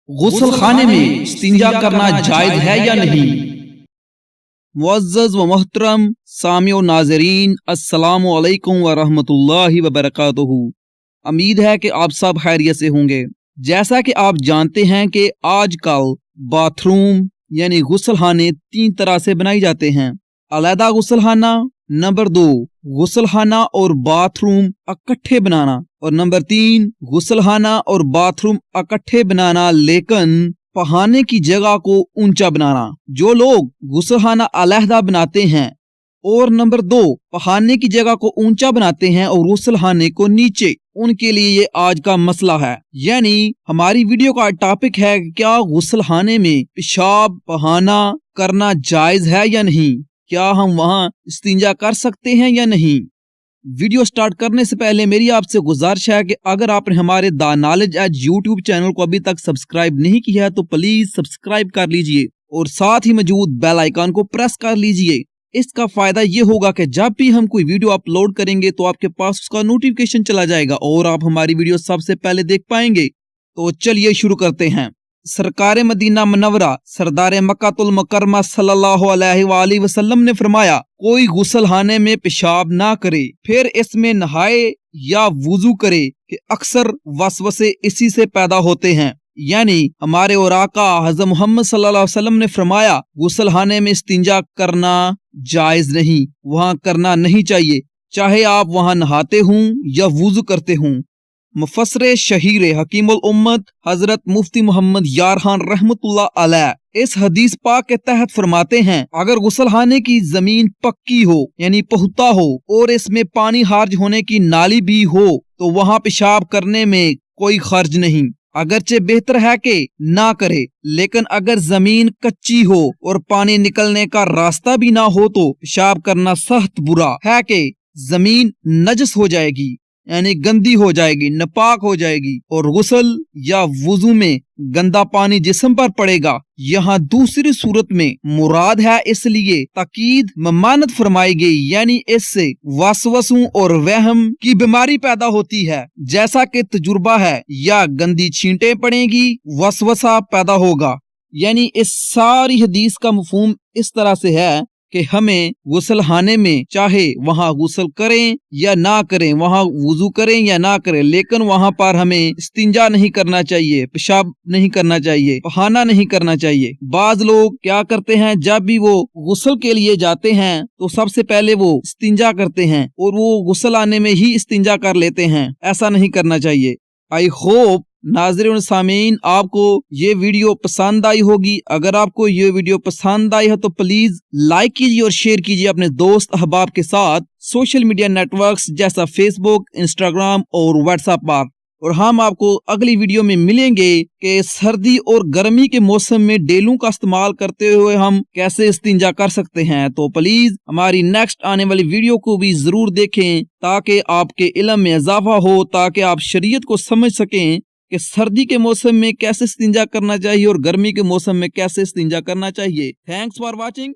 गुस्ल खाने में इस्तिंजा करना जायज है या नहीं। मुअज़्ज़ज़ व मोहतरम सामिओ नाज़रीन, अस्सलामु अलैकुम व रहमतुल्लाहि व बरकातुहू। उम्मीद है कि आप सब खैरियत से होंगे। जैसा कि आप जानते हैं कि आजकल बाथरूम यानी गुस्लखाने 3 तरह से बनाए जाते हैं। अलहदा गुस्लखाना, नंबर 2 गुस्लखाना और बाथरूम इकट्ठे बनाना, और नंबर 3 गुस्लखाना और बाथरूम इकट्ठे बनाना लेकिन पहाने की जगह को ऊंचा बनाना। जो लोग गुस्लखाना अलहदा बनाते हैं और नंबर 2 पहाने की जगह को ऊंचा बनाते हैं और गुस्लखाने को नीचे, उनके लिए ये आज का मसला है। यानी हमारी वीडियो का टॉपिक है क्या गुस्लखाने में पेशाब पहाना करना जायज है या नहीं, क्या हम वहां इस्तिंजा कर सकते हैं या नहीं। वीडियो स्टार्ट करने से पहले मेरी आपसे गुजारिश है कि अगर आपने हमारे the knowledge edge YouTube channel को अभी तक सब्सक्राइब नहीं किया है तो प्लीज सब्सक्राइब कर लीजिए और साथ ही मौजूद बेल आइकन को प्रेस कर लीजिए। इसका फायदा ये होगा कि जब भी हम कोई वीडियो अपलोड करेंगे तो आपके पास उसका नोटिफिकेशन चला जाएगा और आप हमारी वीडियो सबसे पहले देख पाएंगे। तो चलिए शुरू करते हैं। सरकार मदीना मुनव्वरा सरदार मक्कातुल मुकर्रमा सल्लल्लाहु अलैहि वसल्लम ने फरमाया, कोई गुस्लखाने में पेशाब ना करे फिर इसमें नहाए या वुजू करे कि अक्सर वसवसे इसी से पैदा होते हैं। यानी हमारे और आका हज़रत मोहम्मद सल्लल्लाहु अलैहि वसल्लम ने फरमाया गुस्लखाने में इस्तिंजा करना जायज नहीं, वहाँ करना नहीं चाहिए, चाहे आप वहाँ नहाते हों या वुजू करते हों। मुफस्सिर शहीर हकीमुल उम्मत हजरत मुफ्ती मोहम्मद यार खान रहमतुल्लाह अलैह इस हदीस पाक के तहत फरमाते हैं, अगर गुस्लखाने की जमीन पक्की हो यानी पुख्ता हो और इसमें पानी खारिज होने की नाली भी हो तो वहाँ पेशाब करने में कोई खर्च नहीं, अगरचे बेहतर है कि ना करे। लेकिन अगर जमीन कच्ची हो और पानी निकलने का रास्ता भी ना हो तो पेशाब करना सख्त बुरा है कि जमीन नजस हो जाएगी यानी गंदी हो जाएगी, नापाक हो जाएगी और गुस्ल या वुजू में गंदा पानी जिस्म पर पड़ेगा। यहाँ दूसरी सूरत में मुराद है इसलिए ताकीद ममानत फरमाई गई, यानी इससे वसवसों और वहम की बीमारी पैदा होती है जैसा कि तजुर्बा है, या गंदी छींटें पड़ेगी वसवसा पैदा होगा। यानी इस सारी हदीस का मफहूम इस तरह से है कि हमें गुस्लखाने में चाहे वहाँ गुस्ल करें या ना करें, वहाँ वुजू करें या ना करें, लेकिन वहाँ पर हमें इस्तिंजा नहीं करना चाहिए, पेशाब नहीं करना चाहिए, पहाना नहीं करना चाहिए। बाज लोग क्या करते हैं, जब भी वो गुस्ल के लिए जाते हैं तो सबसे पहले वो इस्तिंजा करते हैं और वो गुस्ल आने में ही इस्तिंजा कर लेते हैं। ऐसा नहीं करना चाहिए। आई होप नाज़रीन सामीन आपको ये वीडियो पसंद आई होगी। अगर आपको ये वीडियो पसंद आई है तो प्लीज लाइक कीजिए और शेयर कीजिए अपने दोस्त अहबाब के साथ सोशल मीडिया नेटवर्क्स जैसा फेसबुक, इंस्टाग्राम और व्हाट्सएप पर। और हम आपको अगली वीडियो में मिलेंगे कि सर्दी और गर्मी के मौसम में डेलों का इस्तेमाल करते हुए हम कैसे इस्तिंजा कर सकते हैं। तो प्लीज हमारी नेक्स्ट आने वाली वीडियो को भी जरूर देखें ताकि आपके इल्म में इजाफा हो, ताकि आप शरीयत को समझ सकें कि सर्दी के मौसम में कैसे इस्तिंजा करना चाहिए और गर्मी के मौसम में कैसे इस्तिंजा करना चाहिए। Thanks for watching.